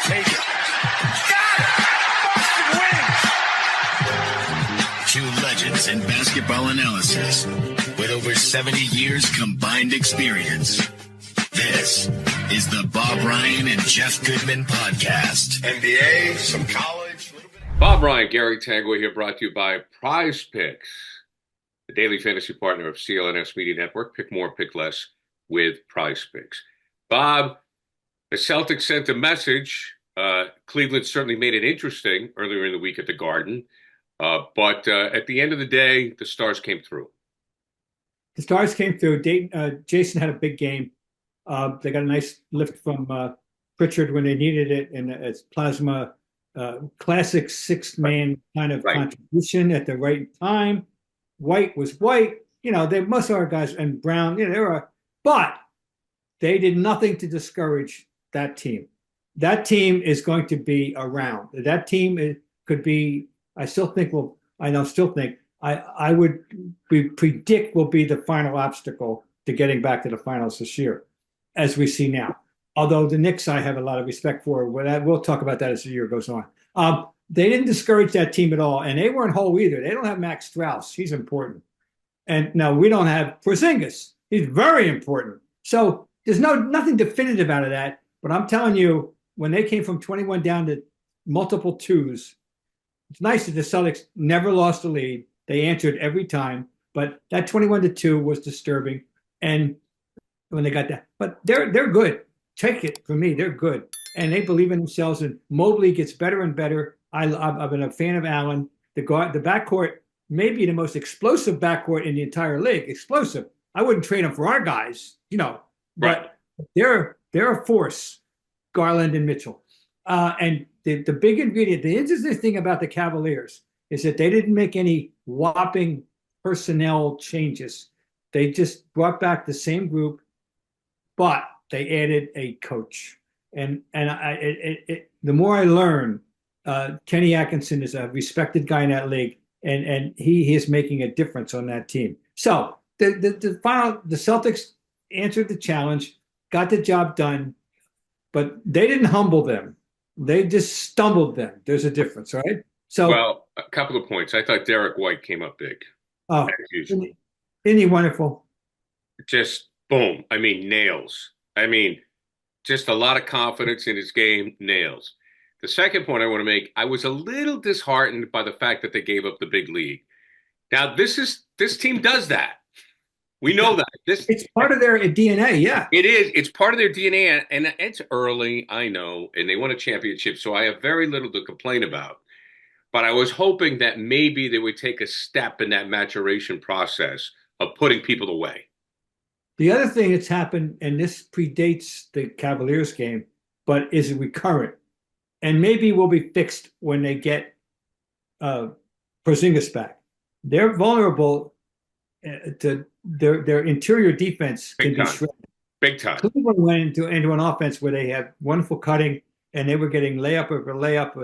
take it. Got it! Boston wins! Two legends in basketball analysis with over 70 years combined experience. This is the Bob Ryan and Jeff Goodman podcast. NBA, some college. Bob Ryan, Gary Tanguay here, brought to you by Prize Picks, the daily fantasy partner of CLNS Media Network. Pick more, pick less with Prize Picks. Bob, the Celtics sent a message. Cleveland certainly made it interesting earlier in the week at the Garden. But at the end of the day, the Stars came through. The Stars came through. Jason had a big game. They got a nice lift from Pritchard when they needed it, and it's plasma, classic six-man kind of contribution at the right time. White was White. You know, most of our guys, and Brown, you know, but they did nothing to discourage that team. That team is going to be around. That team could be, I would predict will be the final obstacle to getting back to the finals this year, as we see now. Although the Knicks, I have a lot of respect for. We'll talk about that as the year goes on. They didn't discourage that team at all, and they weren't whole either. They don't have Max Strauss. He's important. And now we don't have Porzingis. He's very important. So there's nothing definitive out of that. But I'm telling you, when they came from 21 down to multiple twos, it's nice that the Celtics never lost the lead. They answered every time. But that 21-2 was disturbing. And when they got that, but they're good. Take it from me, they're good, and they believe in themselves. And Mobley gets better and better. I've been a fan of Allen. The backcourt may be the most explosive backcourt in the entire league. Explosive. I wouldn't trade them for our guys, you know. But they're a force, Garland and Mitchell. And the big ingredient, the interesting thing about the Cavaliers is that they didn't make any whopping personnel changes. They just brought back the same group, but they added a coach. And the more I learn, Kenny Atkinson is a respected guy in that league, and he is making a difference on that team. So the Celtics answered the challenge, got the job done, but they didn't humble them. They just stumbled them. There's a difference, right? So, well, a couple of points. I thought Derek White came up big. Oh, isn't he wonderful? Just boom. I mean, nails. I mean, just a lot of confidence in his game, nails. The second point I want to make, I was a little disheartened by the fact that they gave up the big lead. Now, this team does that. We know that. It's part of their DNA, yeah. It is. It's part of their DNA, and it's early, I know, and they won a championship, so I have very little to complain about. But I was hoping that maybe they would take a step in that maturation process of putting people away. The other thing that's happened, and this predates the Cavaliers game, but is recurrent, and maybe will be fixed when they get Porzingis back. They're vulnerable to their interior defense can be shredded. Big time. Cleveland went into an offense where they had wonderful cutting, and they were getting layup over layup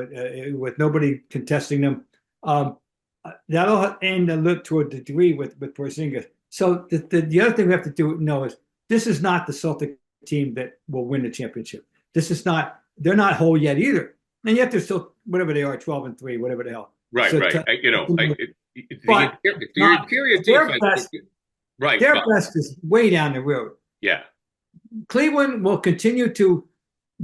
with nobody contesting them. That'll end a little to a degree with Porzingis. So the other thing we have to know is this is not the Celtic team that will win the championship. This is not. They're not whole yet either, and yet they're still whatever they are, 12-3, whatever the hell. Right, so right. But the interior defense. Right. Their best is way down the road. Yeah. Cleveland will continue to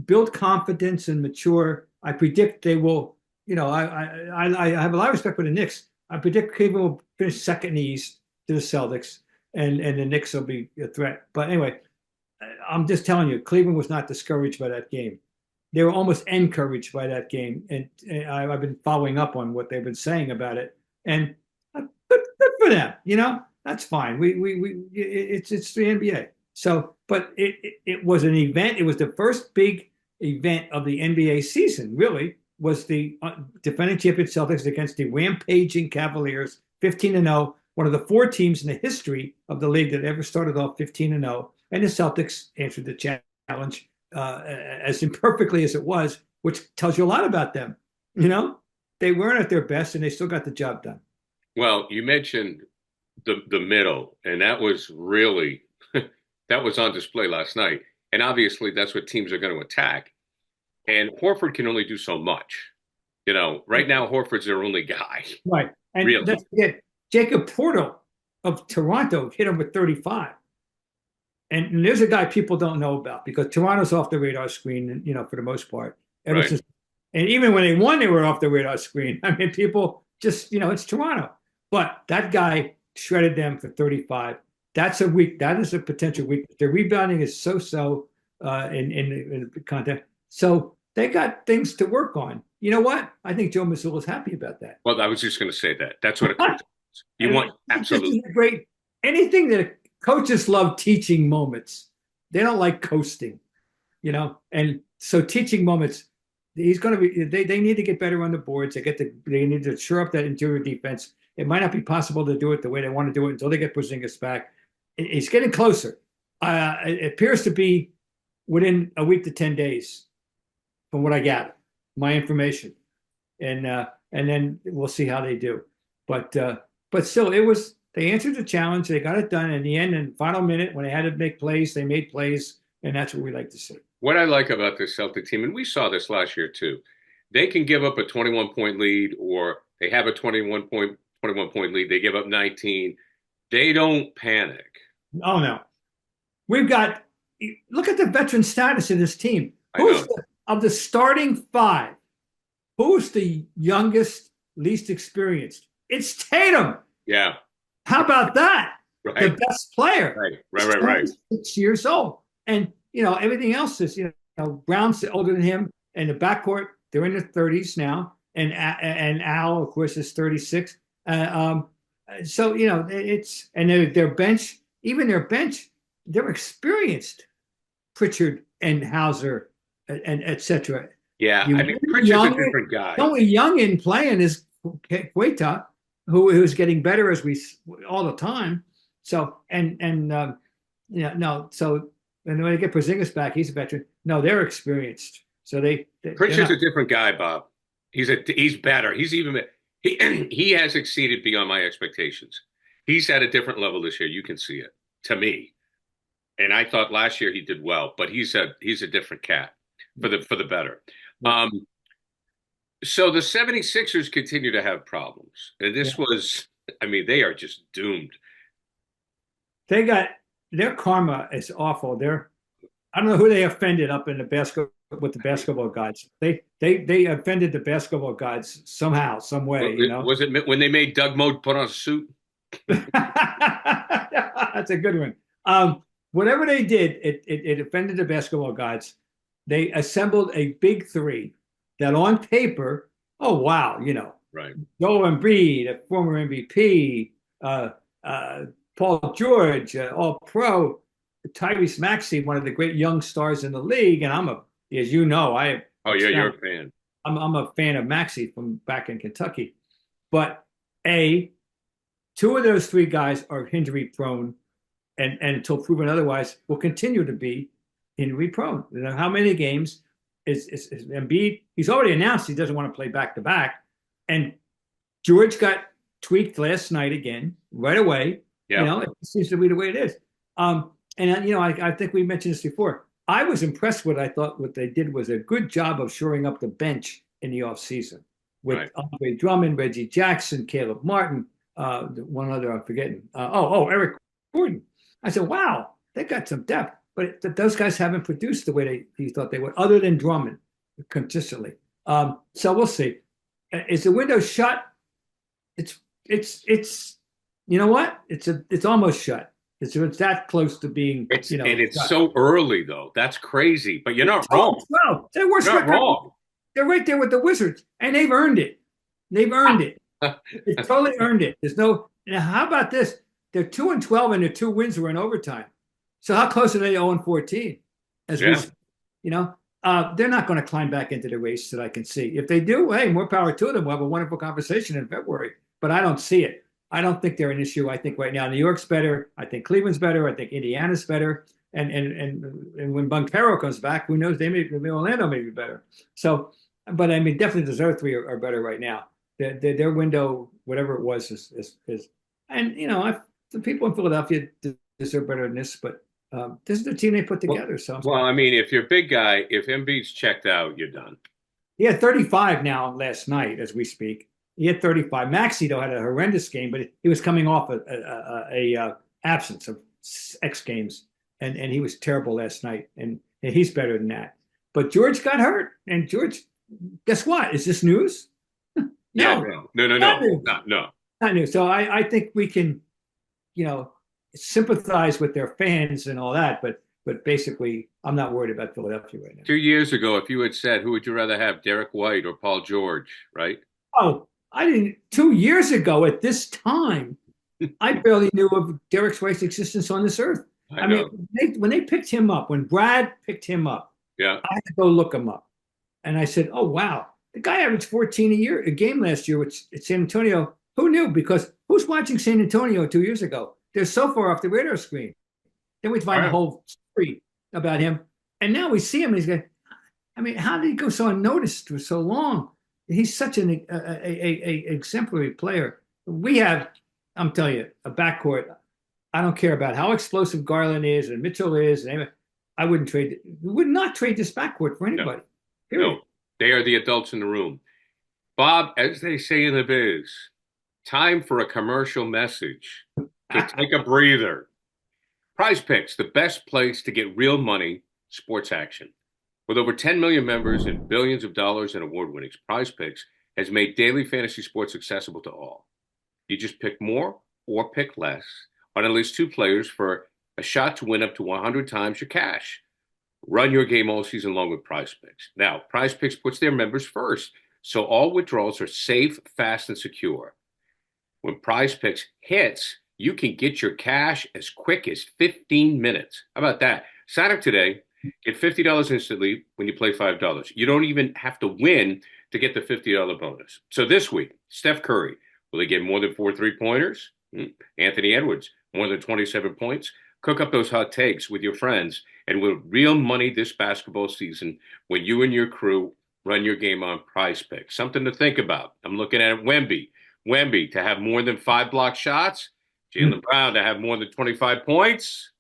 build confidence and mature. I predict they will. You know, I have a lot of respect for the Knicks. I predict Cleveland will finish second in the East to the Celtics, and the Knicks will be a threat. But anyway, I'm just telling you, Cleveland was not discouraged by that game. They were almost encouraged by that game, and I've been following up on what they've been saying about it, and good for them. You know, that's fine. It's the NBA. So, but it was an event. It was the first big event of the NBA season. Really, was the defending champion Celtics against the rampaging Cavaliers, 15-0. One of the four teams in the history of the league that ever started off 15-0, and the Celtics answered the challenge as imperfectly as it was, which tells you a lot about them. You know, they weren't at their best, and they still got the job done. Well, you mentioned the middle, and that was really that was on display last night. And obviously, that's what teams are going to attack. And Horford can only do so much. Right now, Horford's their only guy. Right. And Really? don't forget, Jacob Portal of Toronto hit him with 35. And there's a guy people don't know about because Toronto's off the radar screen, for the most part. Ever Right. since, and even when they won, they were off the radar screen. I mean, people just, it's Toronto. But that guy shredded them for 35. That is a potential weakness. The rebounding is so-so in the content. So they got things to work on. You know what? I think Joe Mazzulla is happy about that. Well, I was just going to say that. That's what it comes to. You want absolutely great. Anything that coaches love teaching moments. They don't like coasting, And so teaching moments, he's going to be. They need to get better on the boards. They need to shore up that interior defense. It might not be possible to do it the way they want to do it until they get Porzingis back. It's getting closer. It appears to be within a week to 10 days, from what I gather, my information, and then we'll see how they do. But still, they answered the challenge. They got it done in the end. In the final minute, when they had to make plays, they made plays, and that's what we like to see. What I like about this Celtic team, and we saw this last year too, they can give up a 21-point lead, or they have a 21-point lead. They give up 19. They don't panic. Oh no, look at the veteran status of this team. Of the starting five, who's the youngest, least experienced? It's Tatum. Yeah. How about that? Right. The best player. Right. 6 years old. And, everything else is, Brown's older than him. And the backcourt, they're in their 30s now. And Al, of course, is 36. So, their bench, they're experienced. Pritchard and Hauser and et cetera. Yeah, Pritchard's a different guy. The only young in playing is Queta, who's getting better all the time. So So when they get Porzingis back, he's a veteran. No, they're experienced. So Pritchard's a different guy, Bob. He's better. He has exceeded beyond my expectations. He's at a different level this year. You can see it, to me. And I thought last year he did well, but he's a different cat for the better. So the 76ers continue to have problems. And this was, they are just doomed. Their karma is awful. I don't know who they offended up in with the basketball gods. They offended the basketball gods somehow, some way. Was it when they made Doug Moe put on a suit? That's a good one. Whatever they did, it offended the basketball gods. They assembled a big three that on paper, oh wow, right. Joel Embiid, a former MVP, Paul George, All Pro, Tyrese Maxey, one of the great young stars in the league, and you're a fan. I'm a fan of Maxey from back in Kentucky, but two of those three guys are injury prone, and until proven otherwise, will continue to be injury prone. How many games is Embiid? He's already announced he doesn't want to play back to back, and George got tweaked last night again, right away. Yeah. It seems to be the way it is. I think we mentioned this before. I was impressed with. I thought what they did was a good job of shoring up the bench in the offseason with Andre Drummond, Reggie Jackson, Caleb Martin, one other I'm forgetting. Eric Gordon. I said, wow, they got some depth, but those guys haven't produced the way he thought they would, other than Drummond consistently. So we'll see. Is the window shut? It's you know what? It's almost shut. It's that close to being. And it's so early though. That's crazy. But you're not wrong. Well, they're worse. You're not wrong. They're right there with the Wizards, and they've earned it. They've earned it. They totally earned it. There's no. Now, how about this? They're 2-12, and their 2 wins were in overtime. So how close are they 0-14? They're not going to climb back into the race that I can see. If they do, hey, more power to them. We'll have a wonderful conversation in February. But I don't see it. I don't think they're an issue. I think right now New York's better. I think Cleveland's better. I think Indiana's better. And when Bunkero comes back, who knows? Orlando may be better. So, but definitely those other 3 are better right now. Their window, whatever it was, is and the people in Philadelphia deserve better than this. But This is the team they put together. Well, I mean, if you're a big guy, if Embiid's checked out, you're done. He had 35 now last night as we speak. He had 35. Maxey, though, had a horrendous game, but he was coming off a absence of X games, and he was terrible last night, and he's better than that. But George got hurt, and George, guess what? Is this news? No. Not news. So I think we can, sympathize with their fans and all that, but basically, I'm not worried about Philadelphia right now. 2 years ago, if you had said, who would you rather have, Derek White or Paul George, right? Oh, I didn't. 2 years ago at this time, I barely knew of Derek White's existence on this earth. I mean, when they picked him up, when Brad picked him up, yeah, I had to go look him up. And I said, oh, wow. The guy averaged 14 a game last year at San Antonio. Who knew? Because who's watching San Antonio 2 years ago? They're so far off the radar screen. Then we find the whole story about him. And now we see him, and he's going, I mean, how did he go so unnoticed for so long? He's such an exemplary player. We have, I'm telling you, a backcourt. I don't care about how explosive Garland is and Mitchell is. And I would not trade this backcourt for anybody. No, they are the adults in the room. Bob, as they say in the biz, time for a commercial message to take a breather. Prize Picks, the best place to get real money, sports action. With over 10 million members and billions of dollars in award winnings, Prize Picks has made daily fantasy sports accessible to all. You just pick more or pick less on at least two players for a shot to win up to 100 times your cash. Run your game all season long with Prize Picks. Now, Prize Picks puts their members first, so all withdrawals are safe, fast, and secure. When Prize Picks hits, you can get your cash as quick as 15 minutes. How about that? Sign up today. Get $50 instantly when you play $5. You don't even have to win to get the $50 bonus. So this week, Steph Curry, will he get more than 4 3-pointers? Anthony Edwards, more than 27 points? Cook up those hot takes with your friends and with real money this basketball season when you and your crew run your game on Prize Picks. Something to think about. I'm looking at Wemby. Wemby to have more than 5 block shots. Jaylen Brown to have more than 25 points.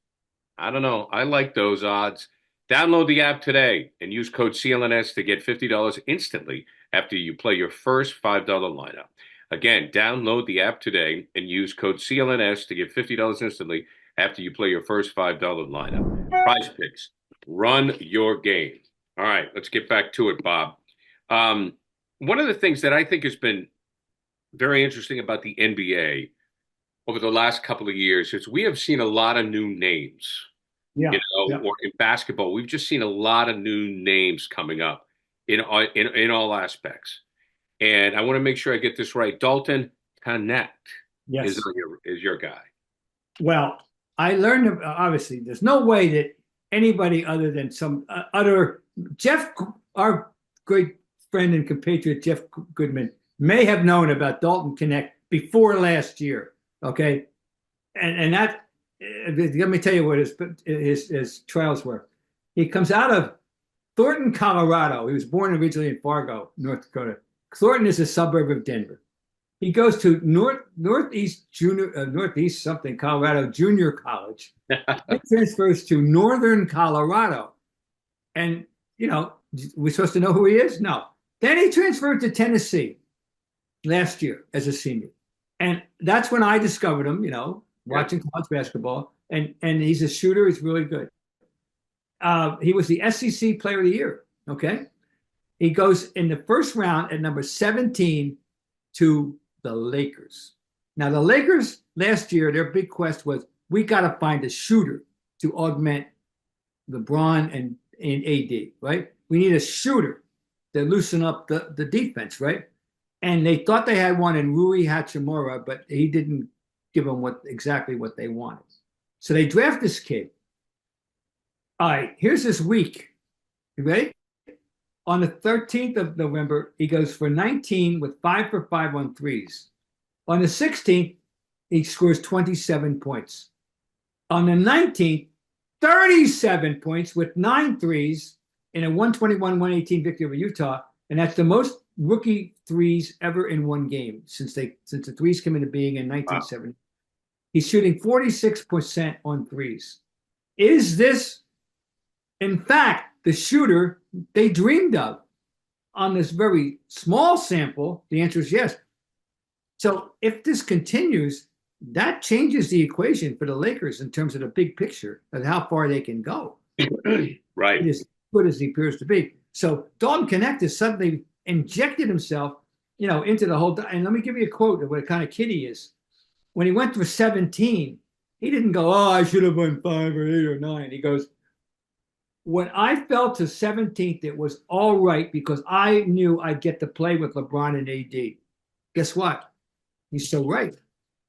I don't know. I like those odds. Download the app today and use code CLNS to get $50 instantly after you play your first $5 lineup. Again, download the app today and use code CLNS to get $50 instantly after you play your first $5 lineup. Prize Picks. Run your game. All right, let's get back to it, Bob. One of the things that I think has been very interesting about the NBA over the last couple of years is we have seen a lot of new names. Or in basketball, we've just seen a lot of new names coming up in all aspects. And I want to make sure I get this right. Dalton Knecht is your guy. Well, I learned, obviously, there's no way that anybody other than some Jeff, our great friend and compatriot, Jeff Goodman, may have known about Dalton Knecht before last year. Okay. And that, let me tell you what his trials were. He comes out of Thornton, Colorado. He was born originally in Fargo, North Dakota. Thornton is a suburb of Denver. He goes to Northeast Colorado Junior College. He transfers to Northern Colorado. And, we're supposed to know who he is? No. Then he transferred to Tennessee last year as a senior. And that's when I discovered him, watching college basketball, and he's a shooter. He's really good. He was the SEC Player of the Year. Okay, he goes in the first round at number 17 to the Lakers. Now the Lakers last year, their big quest was we got to find a shooter to augment LeBron and AD. Right, we need a shooter to loosen up the defense. Right, and they thought they had one in Rui Hachimura, but he didn't give them exactly what they wanted. So they draft this kid. All right, here's this week. You ready? On the 13th of November, he goes for 19 with 5 for 5 on threes. On the 16th, he scores 27 points. On the 19th, 37 points with 9 threes in a 121-118 victory over Utah. And that's the most rookie threes ever in one game since the threes came into being in 1970. Wow. He's shooting 46% on threes. Is this, in fact, the shooter they dreamed of on this very small sample? The answer is yes. So if this continues, that changes the equation for the Lakers in terms of the big picture of how far they can go. Right. As good as he appears to be. So Dalton Knecht has suddenly injected himself, into the whole. And let me give you a quote of what kind of kid he is. When he went for 17, he didn't go, "Oh, I should have won 5 or 8 or 9." He goes, "When I fell to 17th, it was all right because I knew I'd get to play with LeBron and AD." Guess what? He's so right,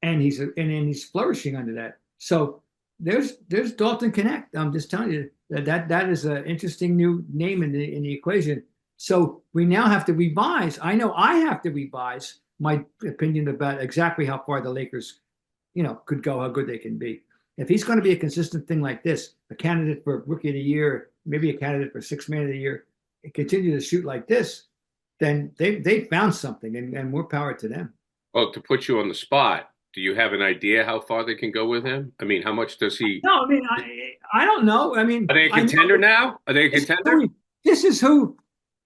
and he's flourishing under that. So there's Dalton Knecht. I'm just telling you that is an interesting new name in the equation. So we now have to revise. I know I have to revise my opinion about exactly how far the Lakers, could go, how good they can be. If he's going to be a consistent thing like this, a candidate for Rookie of the Year, maybe a candidate for Sixth Man of the Year, and continue to shoot like this, then they found something, and more power to them. Well, to put you on the spot, do you have an idea how far they can go with him? I mean, how much does he? No, I mean, I don't know. I mean, Are they a contender now? Are they a contender? This is who,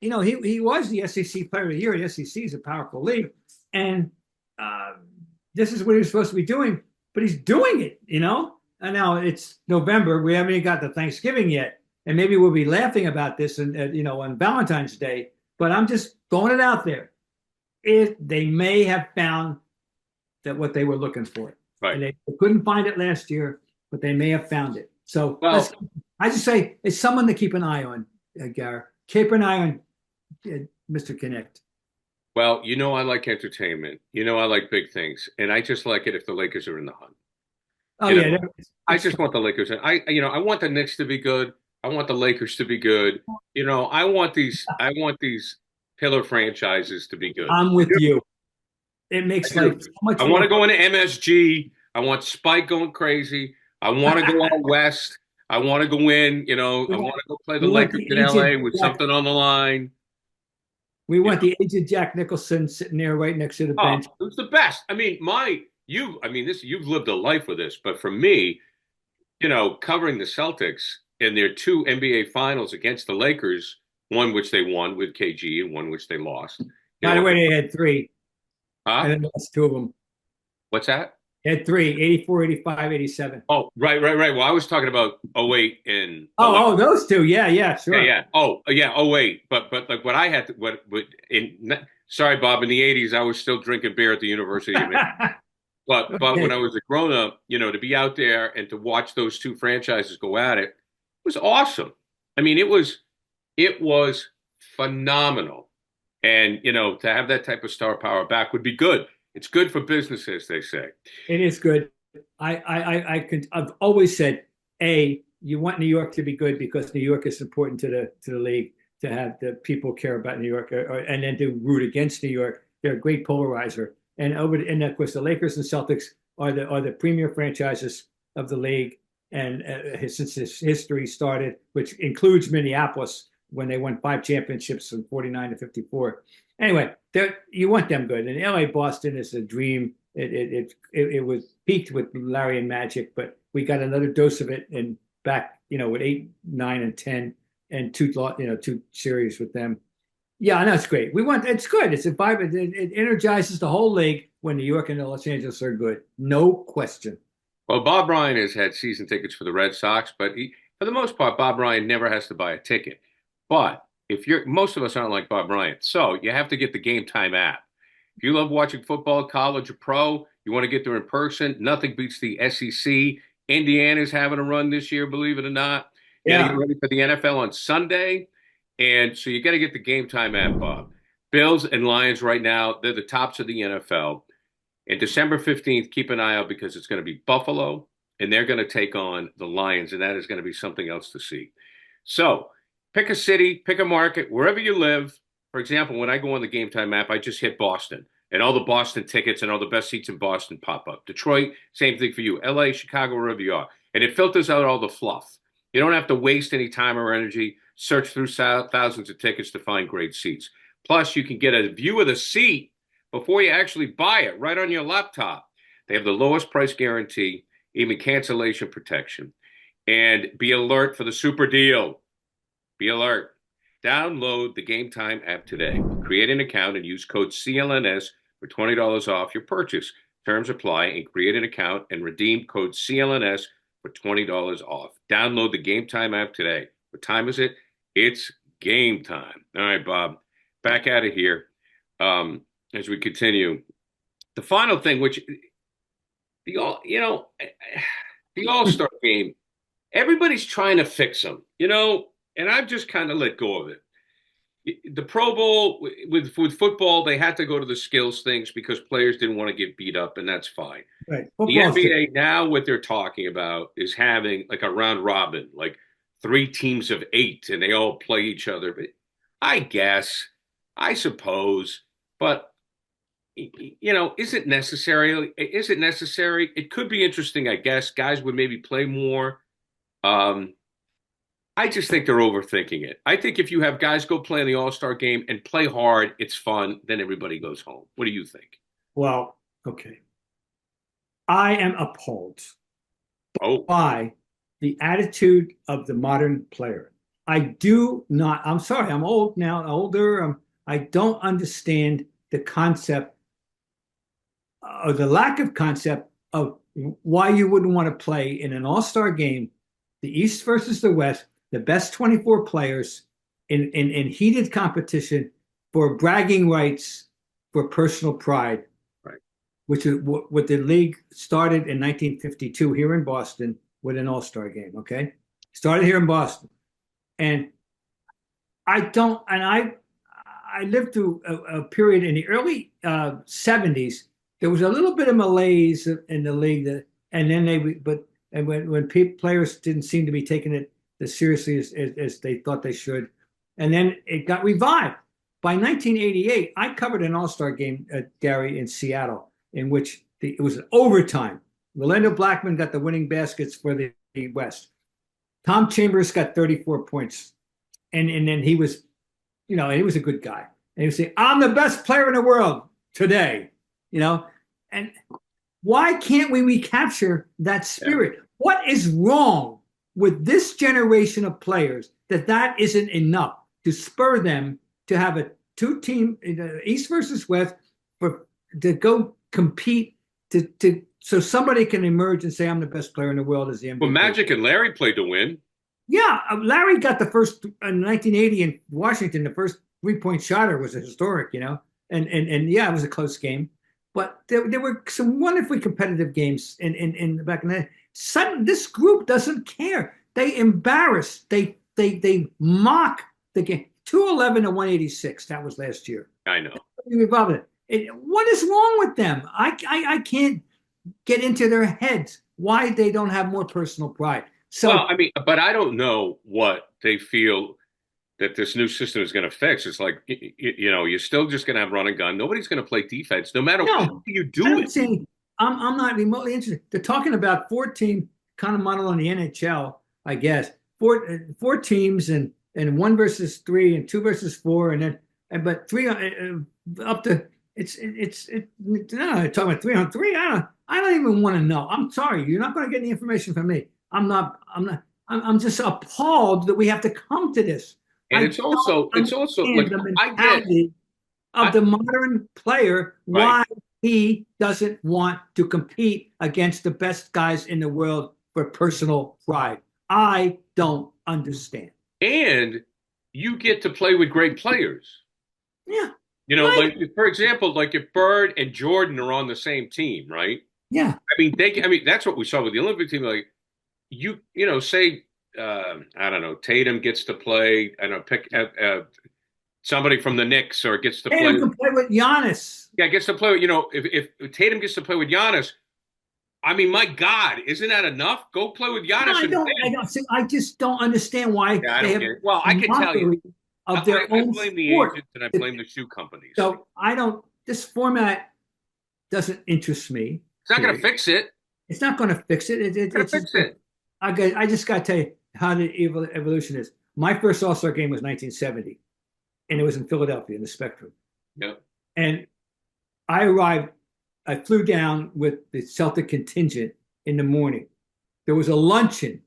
he was the SEC Player of the Year. The SEC is a powerful league, and this is what he was supposed to be doing. But he's doing it, And now it's November. We haven't even got to Thanksgiving yet, and maybe we'll be laughing about this, on Valentine's Day. But I'm just throwing it out there. They may have found that what they were looking for. Right. And they couldn't find it last year, but they may have found it. So I just say it's someone to keep an eye on, Gary. Keep an eye on Mr. Knecht. Well, I like entertainment. I like big things, and I just like it if the Lakers are in the hunt. Oh yeah, I just want the Lakers. I want the Knicks to be good. I want the Lakers to be good. I want these pillar franchises to be good. I'm with you. It makes life so much. I want to go into MSG. I want Spike going crazy. I want to go out west. I want to go in. I want to go play the Lakers in LA with something on the line. We want the aged Jack Nicholson sitting there right next to the bench. It was the best. I mean, you've lived a life with this, but for me, covering the Celtics in their 2 NBA finals against the Lakers, one which they won with KG and one which they lost. By the way, they had 3. Huh? And then lost 2 of them. What's that? They had 3, 84, 85, 87. Oh, right. Well, I was talking about 08 and. Oh, those 2. Yeah, sure. Yeah. Oh, yeah. 08. But like what I had to, sorry, Bob, in the 80s, I was still drinking beer at the University of Michigan. But when I was a grown up, to be out there and to watch those 2 franchises go at it was awesome. I mean, it was phenomenal. And, to have that type of star power back would be good. It's good for business, as they say. It is good. I've always said, you want New York to be good because New York is important to the league, to have the people care about New York, and then to root against New York. They're a great polarizer. And of course, the Lakers and Celtics are the premier franchises of the league. And since this history started, which includes Minneapolis, when they won 5 championships from 49 to 54. Anyway, you want them good. And LA Boston is a dream. It was peaked with Larry and Magic, but we got another dose of it and back, with 8, 9, and 10, and 2 series with them. Yeah, I know it's great. It's good. It's a vibe. It energizes the whole league when New York and Los Angeles are good. No question. Well, Bob Ryan has had season tickets for the Red Sox, but for the most part, Bob Ryan never has to buy a ticket. But most of us aren't like Bob Ryan, so you have to get the Game Time app. If you love watching football, college, or pro, you want to get there in person, nothing beats the SEC. Indiana's having a run this year, believe it or not. You got to get ready for the NFL on Sunday. And so you got to get the Game Time app, Bob. Bills and Lions right now, they're the tops of the NFL. And December 15th, keep an eye out because it's going to be Buffalo, and they're going to take on the Lions, and that is going to be something else to see. So pick a city, pick a market, wherever you live. For example, when I go on the Game Time app, I just hit Boston, and all the Boston tickets and all the best seats in Boston pop up. Detroit, same thing for you. LA, Chicago, wherever you are. And it filters out all the fluff. You don't have to waste any time or energy, search through thousands of tickets to find great seats. Plus, you can get a view of the seat before you actually buy it right on your laptop. They have the lowest price guarantee, even cancellation protection. And be alert for the super deal. Be alert. Download the Game Time app today. Create an account and use code CLNS for $20 off your purchase. Terms apply, and create an account and redeem code CLNS for $20 off. Download the Game Time app today. What time is it? It's game time. All right, Bob, back out of here as we continue. The final thing, which the All-Star game, everybody's trying to fix them, and I've just kind of let go of it. The Pro Bowl with football, they had to go to the skills things because players didn't want to get beat up, and that's fine. Right. The NBA now, what they're talking about is having like a round robin, like 3 teams of 8, and they all play each other. But I suppose, but is it necessary? Is it necessary? It could be interesting, I guess. Guys would maybe play more. I just think they're overthinking it. I think if you have guys go play in the All-Star game and play hard, it's fun, then everybody goes home. What do you think? Well, okay. I am appalled by the attitude of the modern player. I'm sorry, I'm old now, older. I don't understand the concept or the lack of concept of why you wouldn't want to play in an all-star game, the East versus the West, the best 24 players in heated competition for bragging rights, for personal pride, right? Which is what the league started in 1952 here in Boston with an all-star game, okay? Started here in Boston. And I lived through a period in the early 70s. There was a little bit of malaise in the league, when players didn't seem to be taking it as seriously as they thought they should, and then it got revived. By 1988, I covered an All-Star game, Gary, in Seattle, in which it was an overtime. Rolando Blackman got the winning baskets for the West. Tom Chambers got 34 points, and then he was, he was a good guy. And he would say, "I'm the best player in the world today," And why can't we recapture that spirit? Yeah. What is wrong with this generation of players that isn't enough to spur them to have a 2-team East versus West to go compete so somebody can emerge and say, "I'm the best player in the world" as the NBA. Well, Magic and Larry played to win. Yeah, Larry got the first in 1980 in Washington. The first 3-point shotter was a historic, and yeah, it was a close game. But there were some wonderfully competitive games in back in the day. This group doesn't care. They embarrass. They mock the game. 211 to 186. That was last year. I know. What is wrong with them? I can't get into their heads why they don't have more personal pride. So, well, but I don't know what they feel that this new system is going to fix. It's like, you're still just going to have run and gun. Nobody's going to play defense, no matter what you do it. I'm not remotely interested. They're talking about 4-team kind of model in the NHL, I guess. Four teams and 1 versus 3 and 2 versus 4 but 3 up to no, talking about 3 on 3. I don't even want to know. I'm sorry, you're not going to get any information from me. I'm just appalled that we have to come to this. And it's also like, the mentality of the modern player, why he doesn't want to compete against the best guys in the world for personal pride. I don't understand. And you get to play with great players. Yeah. Like, for example, like if Bird and Jordan are on the same team, right? Yeah. That's what we saw with the Olympic team. Like, say, I don't know, Tatum gets to play, pick somebody from the Knicks or gets to play. Tatum can play with Giannis. Yeah, gets to play. If Tatum gets to play with Giannis, my God, isn't that enough? Go play with Giannis. No, I don't. See, I just don't understand why. Yeah, I don't get it. Well, I can tell you. I blame the agents and I blame the shoe companies. So this format doesn't interest me. It's not going to fix it. It's not going to fix it. It's going to fix it. I just got to tell you how the evolution is. My first All-Star game was 1970, and it was in Philadelphia in the Spectrum. Yep. And I flew down with the Celtic contingent in the morning. There was a luncheon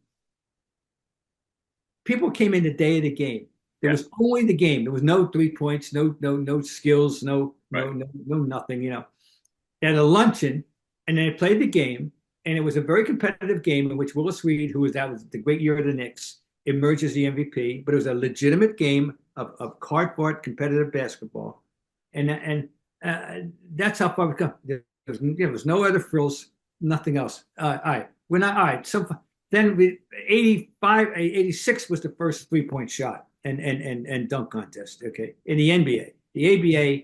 people came in the day of the game. There was only the game. There was no 3 points, no skills, no nothing. They had a luncheon, and they played the game, and it was a very competitive game in which Willis Reed, that was the great year of the Knicks, emerged as the MVP. But it was a legitimate game of cardboard competitive basketball, and that's how far we come. There was no other frills, nothing else. All right, we're not all right. So then 86 was the first 3-point shot and dunk contest. Okay, in the NBA, the ABA,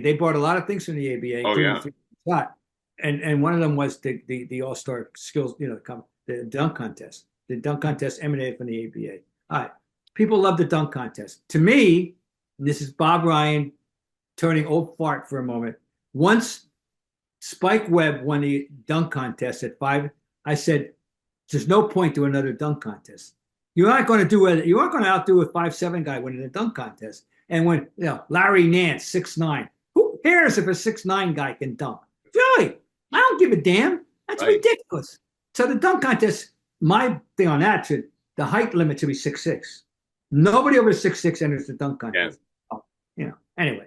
they brought a lot of things from the ABA. Oh yeah. Shot. And one of them was the All-Star skills, the dunk contest. The dunk contest emanated from the ABA. All right. People love the dunk contest. To me, and this is Bob Ryan turning old fart for a moment. Once Spike Webb won the dunk contest at 5, I said, there's no point to another dunk contest. You aren't going to outdo a 5'7" guy winning a dunk contest. And when Larry Nance, 6'9", who cares if a 6'9" guy can dunk? Really? I don't give a damn. That's ridiculous. So the dunk contest, my thing on that the height limit should be 6'6". Nobody over 6'6" enters the dunk contest. Yeah. Anyway,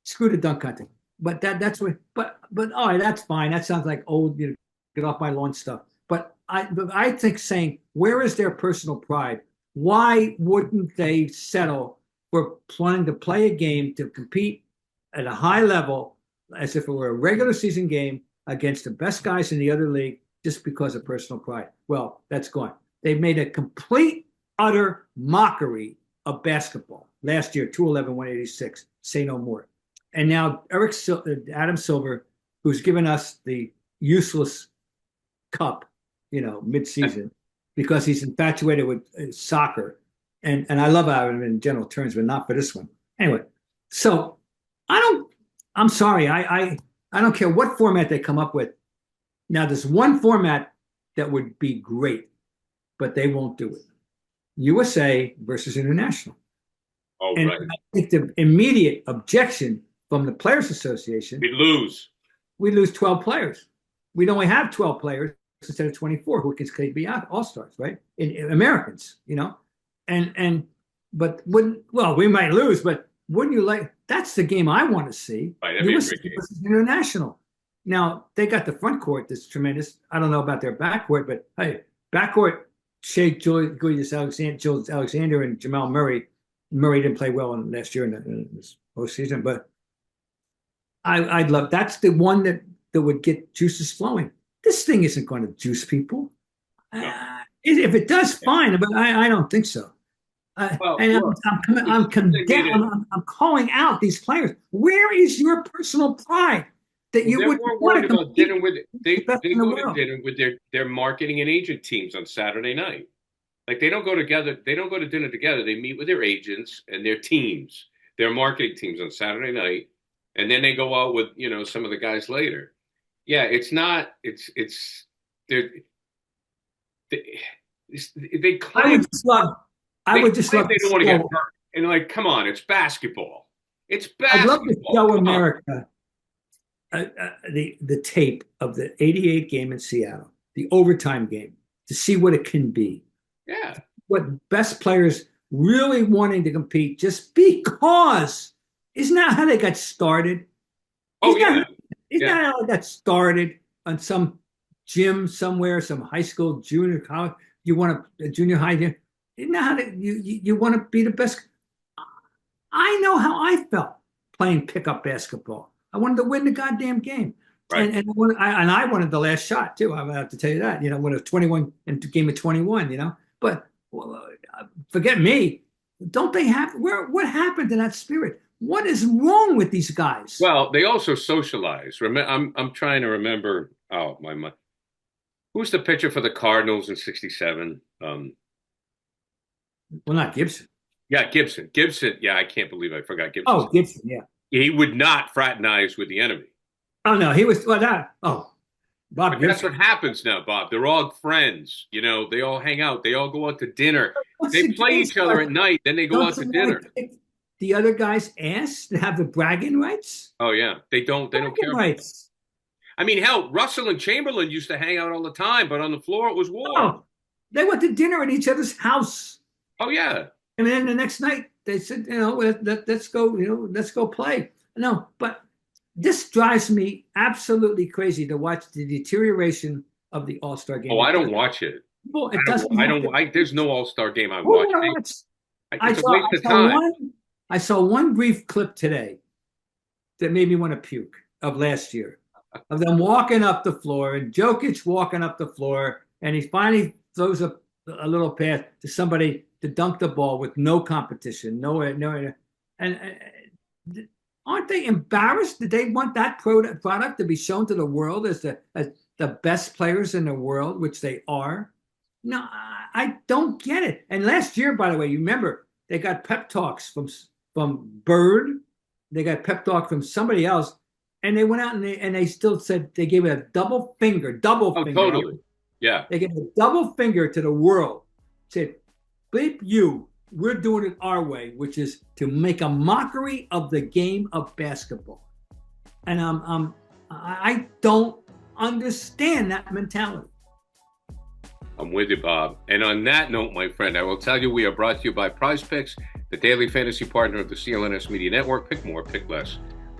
screw the dunk contest. But that's what. But all right, that's fine. That sounds like old, get off my lawn stuff. But I think saying, where is their personal pride? Why wouldn't they settle for planning to play a game to compete at a high level as if it were a regular season game against the best guys in the other league just because of personal pride? Well, that's gone. They've made a complete, utter mockery of basketball. Last year, 211, 186. Say no more. And now Adam Silver, who's given us the useless cup, mid-season, because he's infatuated with soccer. And I love Adam in general terms, but not for this one. Anyway, so I'm sorry. I don't care what format they come up with. Now, there's one format that would be great, but they won't do it. USA versus International. Oh, and right. I think the immediate objection from the Players Association, We'd lose 12 players. We'd only have 12 players instead of 24 who can be all-stars, right? In Americans, but we might lose, but wouldn't you like, that's the game I want to see. Right, USA versus International. Now, they got the front court that's tremendous. I don't know about their backcourt, but hey, backcourt, Shea Gilgeous-Alexander and Jamal Murray. Murray didn't play well last year in this postseason, but I'd love, that's the one that would get juices flowing. This thing isn't going to juice people. No. If it does, fine, but I don't think so. I'm calling out these players. Where is your personal pride that you would want to compete dinner with? They the best go in the to world? dinner with their marketing and agent teams on Saturday night. Like, they don't go together. They don't go to dinner together. They meet with their agents and their teams, their marketing teams on Saturday night, and then they go out with some of the guys later. Yeah, it's not. They claim. I would just love. They don't want to get hurt. And come on, it's basketball. It's basketball. I'd love to show America the tape of the '88 game in Seattle, the overtime game, to see what it can be. Yeah. What best players really wanting to compete just because. Isn't that how they got started? Isn't that how they got started on some gym somewhere, some high school, junior college? You want a junior high gym? Isn't that how you want to be the best? I know how I felt playing pickup basketball. I wanted to win the goddamn game. Right. And I wanted the last shot too. I have to tell you that. When it was 21 and game of 21. But forget me. Don't they have what happened to that spirit? What is wrong with these guys? Well, they also socialize. I'm trying to remember. Oh my! Who's the pitcher for the Cardinals in '67? Well, not Gibson. Yeah, Gibson. Yeah, I can't believe I forgot Gibson. Oh, Gibson. Yeah. He would not fraternize with the enemy. Oh no, he was. Well, that. Oh, Bob. But that's what happens now, Bob. They're all friends. They all hang out. They all go out to dinner. They play each other at night. Then they go out to dinner. The other guys ask to have the bragging rights. Oh yeah, they don't care. Rights. I mean, hell, Russell and Chamberlain used to hang out all the time, but on the floor it was war. Oh, they went to dinner at each other's house. Oh yeah. And then the next night they said, let's go, let's go play. No, but this drives me absolutely crazy to watch the deterioration of the All-Star game. Oh, I don't watch it. Well, it There's no All-Star game I Who watch. did I watch? It's a waste of time. I saw one brief clip today that made me want to puke of last year, of them walking up the floor and Jokic walking up the floor, and he finally throws a little pass to somebody to dunk the ball with no competition, no, and aren't they embarrassed? Did they want that product to be shown to the world as the best players in the world, which they are? No, I don't get it. And last year, by the way, you remember they got pep talks from Bird, they got pep talk from somebody else, and they went out and they still said they gave it a double finger. Oh, totally. Yeah. They gave a double finger to the world. Said, bleep you, we're doing it our way, which is to make a mockery of the game of basketball. And I don't understand that mentality. I'm with you, Bob. And on that note, my friend, I will tell you we are brought to you by Prize Picks, the daily fantasy partner of the CLNS Media Network. Pick more, pick less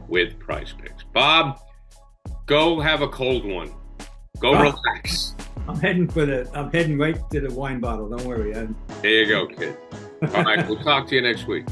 with Prize Picks. Bob, go have a cold one. Go relax. I'm heading right to the wine bottle. Don't worry. There you go, kid. All right, we'll talk to you next week.